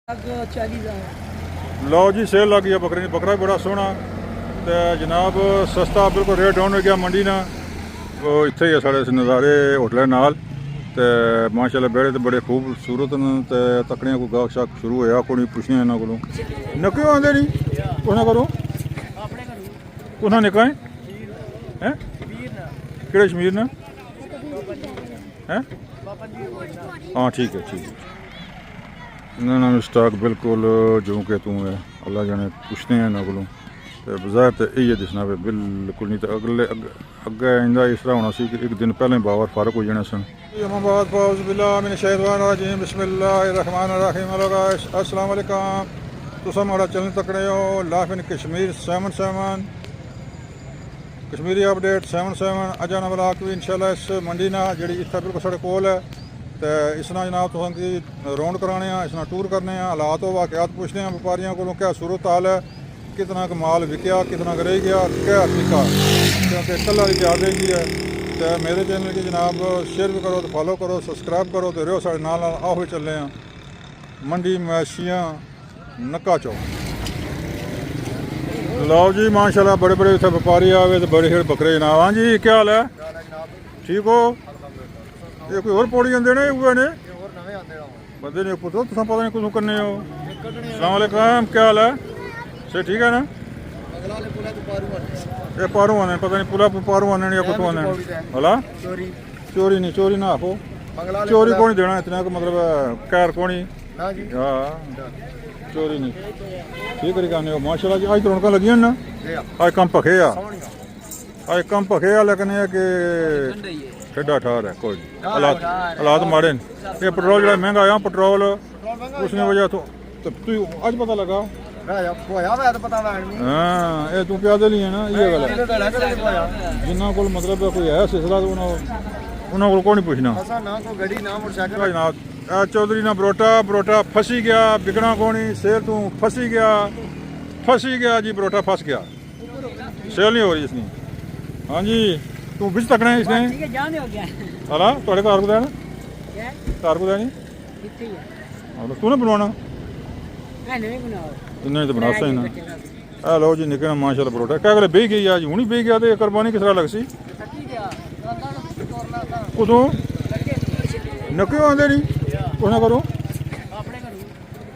लो जी cell लग गई है बकरे की। बकरा भी बड़ा सोहना तो जनाब सस्ता बिल्कुल रेट डाउन हो गया मंडी ना। वो इत्थे ही है साढ़े नज़ारे होटल नाल तो माशाल्लाह बेड़े तो बड़े खूबसूरत न। तो तकड़ियां कोई गाहक शाक शुरू होया कोई पुछने इन्हों को नके आते नहीं कुछ ना करो कुछ ना निका है कि शमीर ने हैं। हाँ ठीक है ठीक है ना स्टाक बिल्कुल जो कि तू है अल्लाह जाने पुछते हैं इन्हों को तो बाजार तो यही दिसना पे बिल्कुल नहीं तो अगले अगे इंदा इस तरह होना सी कि एक दिन पहले बावर फारक हो जाने सन। अस्सलाम वालेकुम तुसा माड़ा चैनल तकड़े हो life in Kashmir 7 Kashmiri update 7 अजा ना ब्लॉग भी इंशाल्लाह इस मंडी ना जी इतना बिल्कुल साढ़े कोल है तो इसना जनाब तुम की राउंड कराने इसना टूर करने हालात वाकयात पूछने व्यापारियों को क्या सूरत हाल है कितना का माल विकया कितना का रह गया क्या तरीका क्योंकि कल वाली याद रही है। तो मेरे चैनल की जनाब शेयर भी करो तो फॉलो करो सब्सक्राइब करो तो रहो साढ़े नाल आओ चले हैं मंडी मवेशियाँ नक्का चौक। लो जी माशाल्लाह बड़े बड़े इतने व्यापारी आए तो बड़े बकरे जनाब। हाँ जी क्या हाल है ठीक हो ये कोई और पौड़ी आते ने उगे ने बंदे ने पुत्रो तुम पता नहीं कुछ करने हो। अस्सलाम वालेकुम क्या हाल है सही ठीक है ना ये पारू आने पता नहीं पुला पारू आने या कुछ आने भला चोरी नहीं चोरी ना आपो चोरी कौन देना इतना का मतलब कैर कौनी हाँ चोरी नहीं ठीक तरीके आने माशाल्लाह जी आज तो रौनक लगी ना आज कम भखे आज कम भखे लेकिन ये कि ठेडा ठार है कोई हालात माड़े ये पेट्रोल जो महंगा आया पेट्रोल उसने वजह तो तू अज पता लगा हाँ ये तू प्यादे ही है ना ये गल है जिन्हों को मतलब कोई है सिलसिला तो उन्होंने को नहीं पूछना चौधरी ना बरोटा बरोटा फसी गया बिकना कोनी सेल तू फसी गया जी बरोटा फस गया सेल नहीं हो रही इसने। हाँ जी तू बिच तकना है इसने हाला थोड़े घर को देना घर को देनी तू ने बनवाना इन्हें तो बना सही ना। लो जी निकलना माशाल्लाह बरोटा क्या गल बह गई आज हूँ बह गया तो कुरबानी किस तरह लग सी कुतों नके आते नहीं कुछ ना करो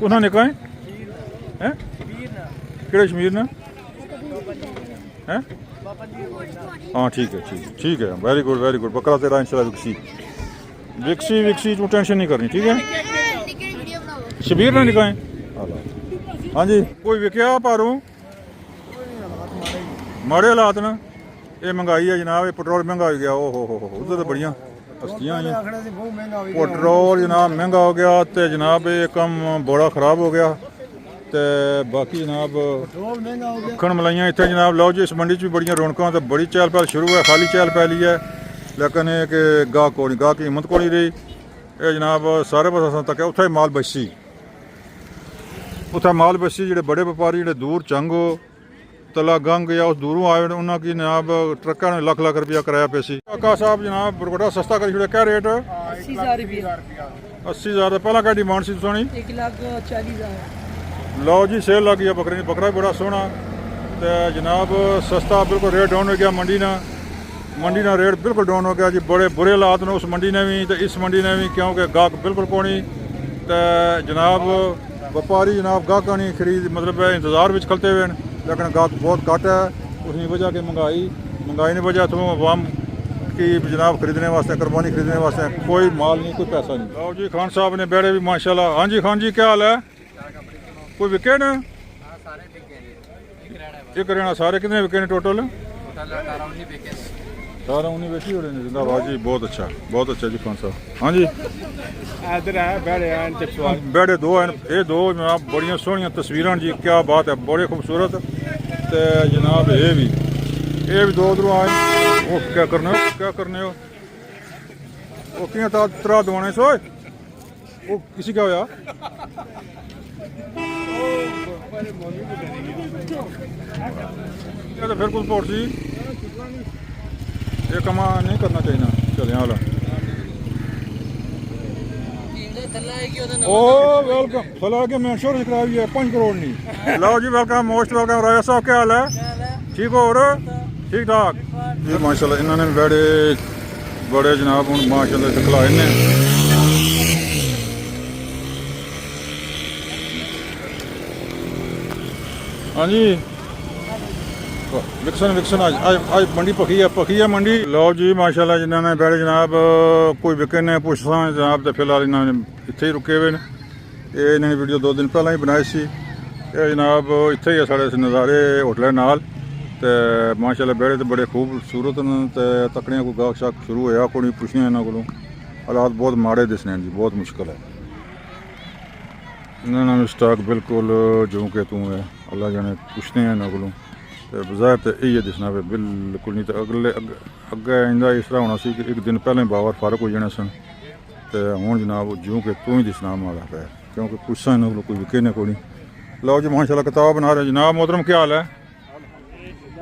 कुछ ना निका है कि शमीर ने हैं। हाँ ठीक है वेरी गुड बकरा तेरा इंशाल्लाह विकसी तू टेंशन नहीं करनी ठीक है शबीर ने निकाए। हाँ जी कोई विकया पारू माड़े हालात ना ये महंगाई है जनाब ये पेट्रोल महंगा हो गया हो उधर तो बड़ियाँ हस्तियाँ आई पेट्रोल जनाब महंगा हो गया तो जनाब ये कम बड़ा ख़राब हो गया तो बाकी जनाब मक्खन मलाइयाँ इतने जनाब लो जी इस मंडी भी बड़ियाँ रौनकों तो बड़ी चहल पहल शुरू है खाली चहल पहली है लेकिन ये कि गाहक को नहीं गाहक की हिम्मत को नहीं रही ये जनाब सारे पास तक है उत्थे माल बची उत्थे माल बसी जो बड़े व्यापारी जो दूर चंग तला गंग या उस दूरों आए उन्होंने की जनाब ट्रकों ने लाख रुपया कराया पैसी काका साहब जनाब बरगोटा सस्ता कर छोड़ा क्या रेट 80,000 पहला क्या डिमांड सी सोनी 1,40,000। लो जी सेल लग गई है बकरे की। बकरा भी बड़ा सोहना तो जनाब सस्ता बिल्कुल रेट डाउन हो गया मंडी ना रेट बिल्कुल डाउन हो गया जी। बड़े बुरे हालात ने उस मंडी ने भी तो इस मंडी ने भी क्योंकि गाहक बिल्कुल कोनी तो जनाब व्यापारी जनाब गाहक नहीं खरीद मतलब इंतजार में खलते हुए लेकिन गाहक बहुत घट है उसकी वजह की महंगाई ने वजह तो अवाम की जनाब खरीदने वास्ते कुरबानी खरीदने वास्ते कोई माल नहीं कोई पैसा नहीं। लो जी खान साहब ने बेड़े भी माशाल्लाह। हाँ जी खान जी क्या हाल है कोई विके न एक रहना सारे कितने विके ने टोटल 18-19 बेची हो रहे हैं जिंदाबाद जी बहुत अच्छा जी खान साहब। हाँ जी बेड़े दो हैं ये दो जनाब बड़िया सोहनिया तस्वीरां जी क्या बात है बड़े खूबसूरत तो जनाब ये भी दो उधरों आए वो क्या करने हो वो किया तरा दवाने सोए वो किसी क्या होया तो फिर कुछ पोट सी ये कमा नहीं करना चाहिए चले वाला ओ वेलकम फला के मैं इंश्योरेंस कराई है 5 करोड़ नहीं लो जी वेलकम मोस्ट वेलकम राजा साहब क्या हाल है ठीक हो और ठीक ठाक जी माशाल्लाह इन्होंने बड़े बड़े जनाब हूँ माशाल्लाह दिखलाए ने हाँ जी विकसन विकसन आज मंडी पकी है मंडी लो जी माशाल्लाह जिन्होंने बैठे जनाब कोई विके ने पुछसा जनाब तो फिलहाल इन्होंने इत्थे ही रुके हुए ने ये इन्होंने वीडियो 2 दिन पहला ही बनाई सी ये जनाब इत्थे ही है साढ़े नज़ारे होटल नाल तो माशाल्लाह बैठे तो बड़े खूबसूरत न तो तकड़ियां कोई गाहक शाक शुरू होया कोई पुछनिया इन्हों को हालात बहुत माड़े दिसने जी बहुत मुश्किल है इन्होंने स्टॉक बिल्कुल जो कि तू है अल्लाह जाने पुछने हैं इन्हों को बज़ाहिर तो यही दिसना पे बिल्कुल नहीं तो अगले अगे इंदा इस तरह होना सी कि एक दिन पहले बावर फारक हो जाने सन तो हूँ जनाब जो कि तू ही दिसना माड़ा पे क्योंकि पुछसा इन्हों को कोई विके ने कोई लो जी माशाल्लाह किताब बना रहे जनाब मोहतरम क्या हाल है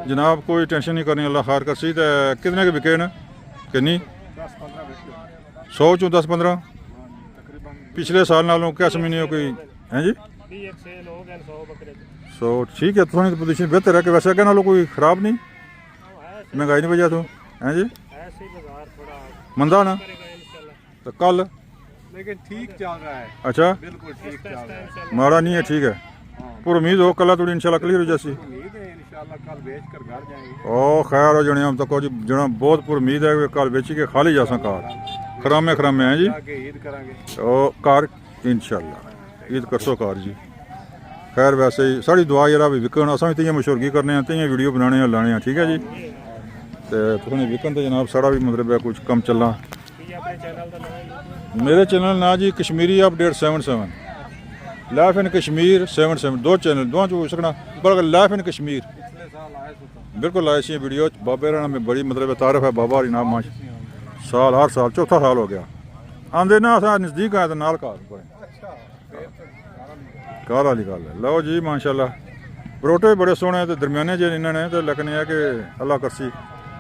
जनाब कोई टेंशन नहीं करनी अल्लाह खैर करसी तो कितने के विके न किन्नी 100 चो 10-15 पिछले साल नालों क्या समझने कोई हैं जी 100 ठीक है थोड़ी पोजीशन बेहतर है कि वैसे क्या नालों कोई ख़राब नहीं महंगाई नहीं वजह तो हैं जी मंदा ना तो कल लेकिन ठीक चल रहा है अच्छा बिल्कुल ठीक चल रहा है माड़ा नहीं है ठीक है पूरी उम्मीद हो कल थोड़ी इंशाल्लाह क्लियर हो जैसी उम्मीद है इंशाल्लाह कल बेच कर घर जाएंगे ओ खैर हो जने हम तक जी जना बहुत पूरी उम्मीद है कि कल बेची के खाली जा कार खरामे खरामे हैं जी आगे ईद करेंगे ओ कार इंशाल्लाह ईद करसो कार जी खैर वैसे ही साड़ी दुआ जरा भी विकन अस भी तीन मशहूरगी करने हैं तीन वीडियो बनाने लाने हैं ठीक है जी तो तुसें विकन तो जनाब साड़ा भी मतलब है कुछ कम चलना मेरे चैनल ना जी Kashmiri update 77 life in Kashmir 77 2 channel दो चो सकना बल्कि लाइफ इन कश्मीर बिल्कुल आए सी वीडियो बाबे राणा में बड़ी मतलब तारीफ है बाबा हरी नाम माश साल हर साल चौथा साल हो गया आंदे ना अस नज़दीक आए तो नाल कार वाली गल है लो जी माशाल्लाह परोटे बड़े सोहने तो दरम्याने जे इन्होंने तो लेकिन यह कि अल्लाह करसी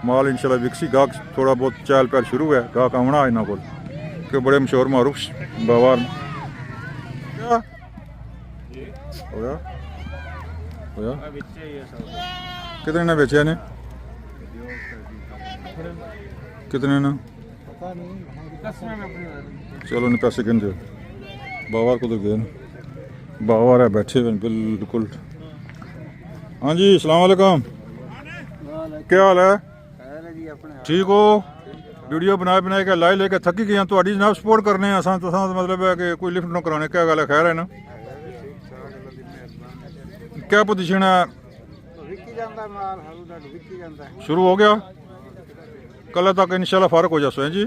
माल इंशाल्लाह विकसी गाहक थोड़ा बहुत चहल पहल शुरू है गाहक आना इन्हों को कि बड़े मशहूर मारूफ बाबा होया होया कितने ने बेचे ने कितने ने चलो ने पैसे गिन दो बाबा को तो गए बाबा रहा बैठे हुए बिल्कुल हाँ जी अस्सलाम वालेकुम क्या हाल है ठीक हो वीडियो बनाए के लाई लेके थकी गई थोड़ी जनाब सपोर्ट करने असा मतलब है कि कोई लिफ्ट न कराने क्या गल है खैर है ना क्या पोजीशन है शुरू हो गया कल तक इंशाल्लाह फारक हो जासो है जी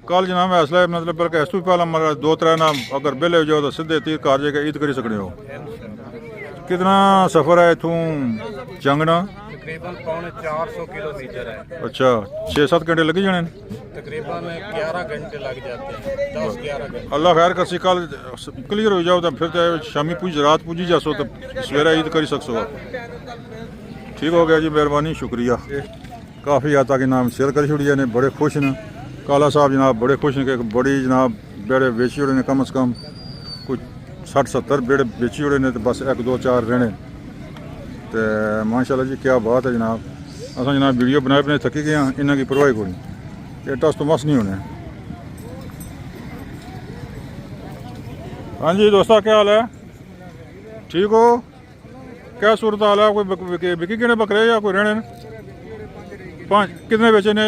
कल जनाब फैसला है मतलब बल्कि इस तो पहला मतलब 2-3 ना अगर बेले हो जाओ तो सीधे 30 कार जाके ईद करी सकते हो कितना सफ़र है इथों जंगना तकरीबन 450 किलोमीटर है अच्छा 6-7 घंटे लग जाने तकरीबन 11 घंटे लग जाते हैं 10-11 घंटे अल्लाह खैर करसी कल क्लियर हो जाओ तो फिर तो शामी पूज रात पूजी जासो तो सवेरा ईद करी सकसो ठीक हो गया जी मेहरबानी शुक्रिया काफ़ी हद तक नाम शेयर कर छोड़िया ने बड़े खुश न काला साहब जनाब बड़े खुश हैं कि बड़ी जनाब बेड़े बेची उड़े ने कम अज़ कम कुछ 60-70 बेड़े बेची उड़े ने तो बस 1-2-4 रहने तो माशाल्लाह जी क्या बात है जनाब असा जनाब वीडियो बनाए थकी गए हैं इन्हों की परवाही को नहीं एटा तो मस नहीं होने हाँ जी दोस्तों क्या हाल है ठीक हो क्या सूरत हाल है कोई बिकी किने बकरे या कोई रहने 5 कितने बेचे ने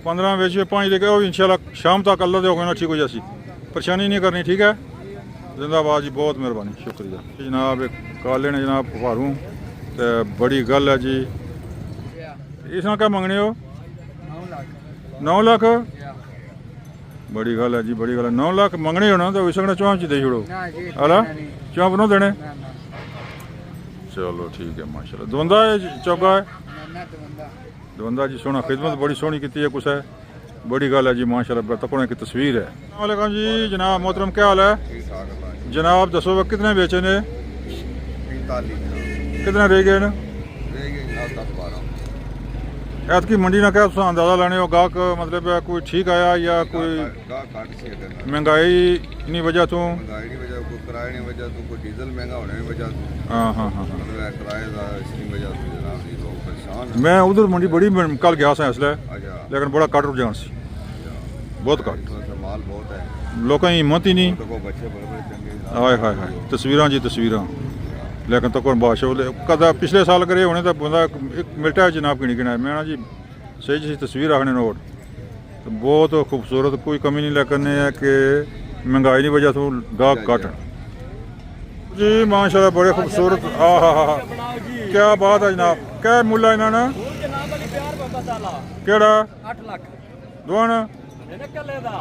15 बेचे 5 देखे वो इंशाल्लाह शाम तक अल्लाह दे ना ठीक हो जासी परेशानी नहीं करनी ठीक है जिंदाबाद जी बहुत मेहरबानी शुक्रिया जनाब एक काले ने जनाब फारू तो बड़ी गल है जी इसमें क्या मंगने हो 9 लाख बड़ी गल है जी बड़ी गल है 9 लाख मंगने हो ना तो इसमें चौंक दे छोड़ो अला चौंक नो देने चलो ठीक है माशाल्लाह दवंदा है चौका है दवंदा जी सोना खिदमत बड़ी सोहनी की है कुछ है बड़ी गल है जी माशाल्लाह तकने की तस्वीर है वालेकुम जी जनाब मोहतरम क्या हाल है जनाब दसो कितने बेचे ने 45 कितने रह गए ना ਐਤਕੀ ਮੰਡੀ ਨਾਲ ਕਿਹਾ ਤੁਸੀਂ ਅੰਦਾਜ਼ਾ ਲੈਣੇ ਹੋ ਗਾਹਕ ਮਤਲਬ ਕੋਈ ਠੀਕ ਆਇਆ ਜਾਂ ਕੋਈ ਗਾ ਘੱਟ ਸੀ ਅਗਰ ਮਹਿੰਗਾਈ ਨਹੀਂ ਵਜ੍ਹਾ ਤੋਂ ਮਹਿੰਗਾਈ ਦੀ ਵਜ੍ਹਾ ਕੋਈ ਕਿਰਾਏ ਦੀ ਵਜ੍ਹਾ ਤੋਂ ਕੋਈ ਡੀਜ਼ਲ ਮਹਿੰਗਾ ਹੋਣੇ ਦੀ ਵਜ੍ਹਾ ਤੋਂ ਹਾਂ ਮਤਲਬ ਇਹ ਕਿਰਾਏ ਦਾ ਇਸ ਦੀ ਵਜ੍ਹਾ ਤੋਂ ਜਨਾਬ ਜੀ ਲੋਕ ਪਰੇਸ਼ਾਨ ਹਨ। ਮੈਂ ਉਧਰ ਮੰਡੀ ਬੜੀ ਕੱਲ ਗਿਆ ਸਾਂ ਇਸ ਲਈ ਅੱਛਾ ਲੇਕਿਨ ਬੜਾ ਕੱਟ ਰੁਝਾਨ ਸੀ ਬਹੁਤ ਘੱਟ ਇਸ ਵਾਰ ਮਾਲ ਬਹੁਤ ਹੈ ਲੋਕਾਂ ਦੀ ਹਿੰਮਤ ਹੀ ਨਹੀਂ ਦੇਖੋ ਬੱਚੇ ਬੜੇ ਬੜੇ ਚੰਗੇ ਜਨਾਬ। ਹਾਏ ਹਾਏ ਹਾਏ ਤਸਵੀਰਾਂ ਜੀ ਤਸਵੀਰਾਂ ਲੇਕਿਨ ਤਾਂ ਕੋਈ ਬਾਸ਼ੋ ਕਦਾ ਪਿਛਲੇ ਸਾਲ ਕਰੇ ਹੋਣੇ ਤਾਂ ਬੰਦਾ ਇੱਕ ਮਿਲਟਾ ਜਨਾਬ ਕਿਣੀ ਕਿਣਾ ਮੈਂ ਨਾ ਜੀ ਸਹੀ ਜੀ ਤਸਵੀਰ ਆਖਣੇ ਨੋਟ ਤੇ ਬਹੁਤ ਖੂਬਸੂਰਤ ਕੋਈ ਕਮੀ ਨਹੀਂ ਲੇਕਿन ਇਹ है कि महंगाई की वजह ਤੋਂ गाहक घट जी माशाल्लाह बड़े खूबसूरत क्या बात है जनाब क्या मुल्ला इन्होंने केड़ा 8 ਲੱਖ दोन ਇਹਨੇ ਕੱਲੇ ਦਾ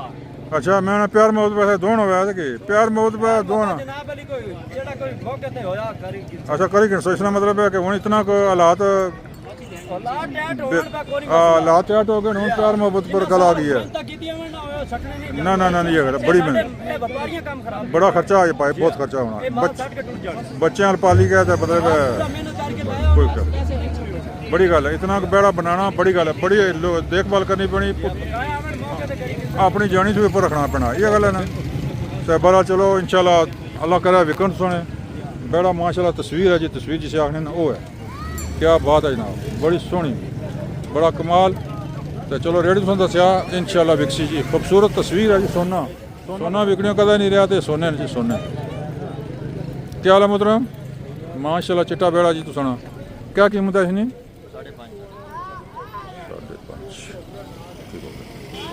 अच्छा मैं प्यार मोहब्बत पैसे दोन होया थे कि प्यार मोहब्बत पे दोन ਜਨਾਬ ਅਲੀ ਕੋਈ ਜਿਹੜਾ ਕੋਈ ਭੋਗੇ ਤੇ ਹੋਇਆ ਕਰੀ अच्छा करी कि सोचना मतलब है कि हुन इतना को हालात ਲਾ ਟੈਟ ਹੋਣ ਦਾ ਕੋਈ हालात टाट हो गए हुन प्यार मोहब्बत पर गल आ गई है ਤਾਂ ਕੀਤੀਆਂ ਵੀ ਨਾ ਹੋਇਆ ਸੱਟਣੇ ਨਹੀਂ ना नहीं है बड़ी महंगी ਇਹ ਵਪਾਰੀਆਂ ਕੰਮ ਖਰਾਬ बड़ा खर्चा है भाई बहुत खर्चा होना ਇਹ ਮਾਲ ਸੱਟ ਕੇ ਟੁੱਟ ਜਾਣਾ बच्चे पाली गए तो मतलब ਮਿਹਨਤ ਕਰਕੇ ਲਾਇਆ कोई गल ਪੈਸੇ ਨਹੀਂ ਛੋੜੇ बड़ी गल है इतना बेड़ा बनाना बड़ी गल है बड़ी देखभाल करनी पैनी ਆਇਆ ਆਵਣ ਮੌਕੇ ਤੇ ਕਰੀ अपनी जानी से ऊपर रखना पैना ये गल है ना तो बड़ा चलो इंशाल्लाह अल्लाह करे विकन सोने बेड़ा माशाल्लाह तस्वीर है जी तस्वीर जिसे आखने ना वो है क्या बात है जनाब बड़ी सोहनी बड़ा कमाल तो चलो रेडी तुम दसिया इंशाल्लाह विकसी जी खूबसूरत तस्वीर है जी सोना सोना विकने कदा नहीं रहा तो सोने जी सोने क्या हाल है मोहतरम माशाल्लाह चिट्टा बेड़ा जी तू सुना क्या कीमत है इसकी 5.5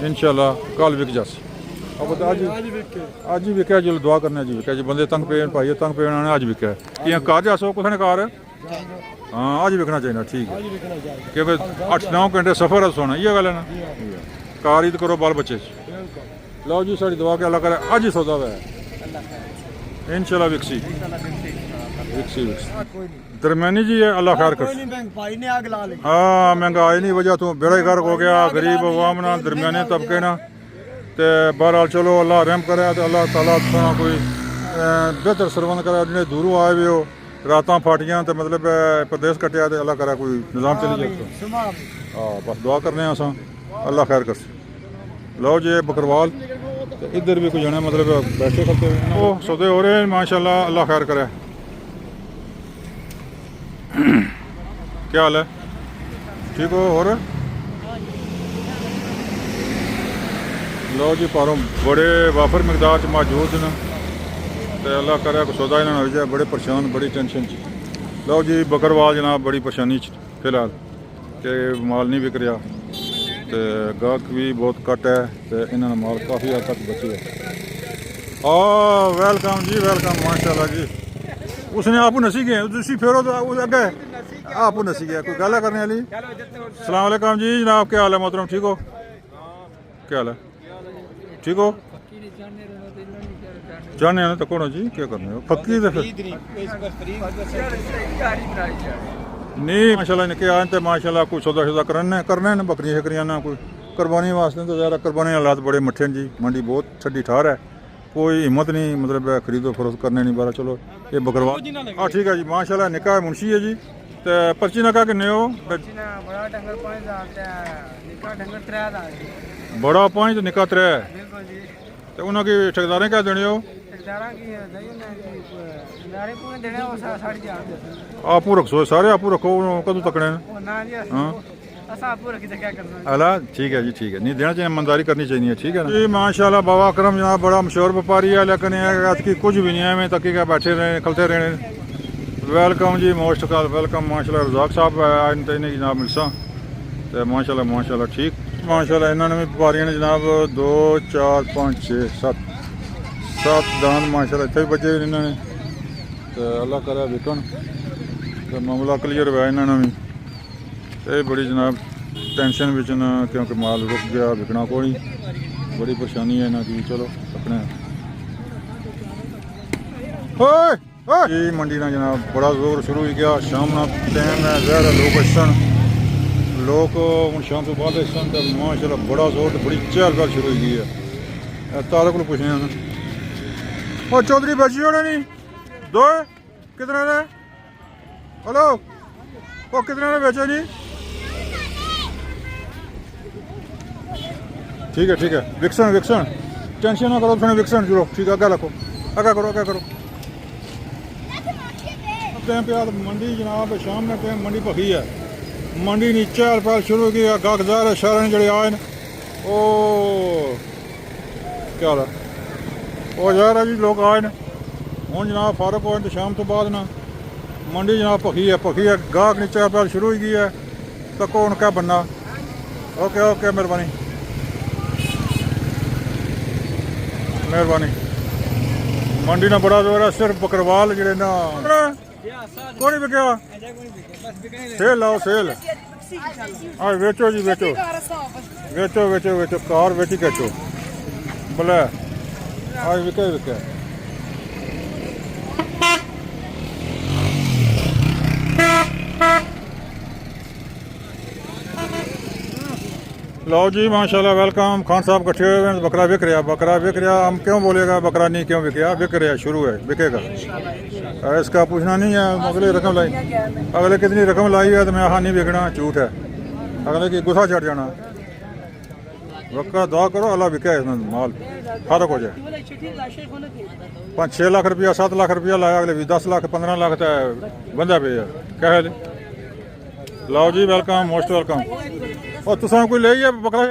इंशाल्लाह कल विक जासी अब तो आज ही विका जो दुआ करने जी विका जी बंदे तंग पेन पाइए तंग पेन आने आज विका कि कार जासो कुछ ने कार हाँ आज विकना चाहिए ठीक है क्योंकि 8-9 घंटे सफर है सोना ये गल है ना कार ही तो करो बाल बच्चे लो जी साड़ी दुआ के अल्लाह करे आज ही सौदा है इंशाल्लाह विकसी विकसी दरम्यानी जी है अल्लाह खैर कर ਭਾਈ ਨੇ ਆਗ ਲਾ ਲਈ हाँ महंगाई नहीं वजह तो बेड़ा गर्क हो गया गरीब अवाम ना दरम्याने तबके ना तो बहरहाल चलो अल्लाह रहम करे तो अल्लाह ताला सोना कोई बेहतर सरबंद करे जिन्हें दूरों आए हुए हो रातां फाटियां तो मतलब प्रदेश कटिया तो अल्लाह करे कोई निज़ाम चली जाए हाँ बस दुआ करने असां अल्लाह खैर कर लो जी बकरवाल तो इधर भी कोई जाना मतलब बैठे करते वो सौदे हो रहे हैं माशाल्लाह अल्लाह खैर करे क्या हाल है ठीक हो और लो जी पारों बड़े वाफर मकदार च मौजूद न तो अल्लाह करे को सौदा इन्होंने हो जाए बड़े परेशान बड़ी टेंशन च लो जी बकरवाल जनाब बड़ी परेशानी च फिलहाल कि माल नहीं बिक रहा तो गाहक भी बहुत घट है तो इन्होंने माल काफ़ी हद तक बचे है वेलकम जी वेलकम माशाल्लाह जी उसने आपू नसी गए तुसी फेरो तो अगे आपू नसी गया कोई गल करने वाली सलाम अलैकुम जी जनाब क्या हाल है मोहतरम ठीक हो क्या हाल है ठीक हो जाने ना तो कौन हो जी क्या करने हो पक्की तो फिर नहीं माशाल्लाह इनके आए तो माशाल्लाह कुछ सौदा शुदा करना है ना बकरियां शकरियां ना कोई कुरबानी वास्ते तो ज़्यादा कुरबानी हालात बड़े मट्ठे जी मंडी बहुत ठंडी ठार है कोई हिम्मत नहीं मतलब खरीदो फरोख्त करने नहीं बारा चलो ये बकरवाल हाँ ठीक है जी माशाल्लाह निकाह मुंशी है जी तो पर्ची नका किन्ने हो ਬੜਾ ਡੰਗਰ 5000 ਤੇ ਨਿੱਕਾ ਡੰਗਰ 3000 बड़ा 5 तो निकाह 3 ਬਿਲਕੁਲ ਜੀ तो उन्होंने ठेकेदारें क्या देने हो ਠੇਕਦਾਰਾਂ ਕੀ ਹੈ ਨਹੀਂ ਨਾ ਕਿ ਨਾਰੇ ਪੂਰੇ ਦੇਣੇ ਉਹ 4.5 ਦੇ आपू रखो सारे आपू रखो कदों तकने ਉਹ ਨਾ ਜੀ हाँ ਅਸਾਂ ਆਪੂ ਰੱਖੀ ਤੇ ਕੀ ਕਰਨਾ अला ठीक है जी ठीक है नहीं देना चाहिए ईमानदारी करनी चाहिए ठीक है ना जी माशाल्लाह बाबा करम जनाब बड़ा मशहूर व्यापारी है लेकिन की कुछ भी नहीं है मैं तकी क्या बैठे रहे खलते रहे वेलकम जी मोस्ट कॉल वेलकम माशाल्लाह रजाक साहब आज तो इन्हें जनाब मिलसा तो माशाल्लाह ठीक माशाल्लाह इन्होंने भी व्यापारियों ने जनाब 2 4 5 6 7 दान माशाल्लाह इतने भी बचे इन्होंने तो अल्लाह करे विकन तो मामला क्लीयर हुआ इन्होंने भी ये बड़ी जनाब टेंशन विच न क्योंकि माल रुक गया विकना को नहीं बड़ी परेशानी है इन्हों की चलो अपने जी मंडी ना जनाब बड़ा जोर शुरू हो गया शाम ना टाइम है ज़्यादा लोग असन लोग हूँ शाम तो बाद असन तो माशाल्लाह बड़ा जोर तो बड़ी चहल पहल शुरू हो गई है तारे को पुछने और चौधरी बची होने नहीं दो कितने ने हेलो वो कितने ने बेचे नहीं ठीक है विकसन विकसन टेंशन ना करो तुम विकसन जुड़ो ठीक है अगर रखो अगर करो टाइम पे आज मंडी जनाब शाम में टाइम मंडी भखी है मंडी नी चहल पहल शुरू की गागदार शहर जड़े आए न ओ क्या हाल है ओ यार जी लोग आए न हूँ जनाब फारक होए तो शाम तो बाद ना मंडी जनाब भखी है गाहक नी चहल पहल शुरू हो गई है तको हूँ क्या बनना ओके ओके मेहरबानी मंडी ना बड़ा जोर है सिर्फ बकरवाल जड़े ना कोई नहीं बिकया सेल लाओ सेल हाँ बेचो जी बेचो कार बेची बेचो भले आज विके लो जी माशाल्लाह वेलकम खान साहब इकट्ठे हुए हैं बकरा बिक रहा हम क्यों बोलेगा बकरा नहीं क्यों बिक रहा शुरू है बिकेगा इसका पूछना नहीं है अगले रकम लाई अगले कितनी रकम लाई है तो मैं हाँ नहीं बिकना झूठ है अगले की गुस्सा चढ़ जाना बकरा दुआ करो अल्लाह बिके इसमें माल फर्क हो जाए 5-6 लाख रुपया 7 लाख रुपया लाया अगले भी 10 लाख 15 लाख तो बंदा पे है क्या है लाओ जी वेलकम मोस्ट वेलकम और तुसा कोई ले बकरा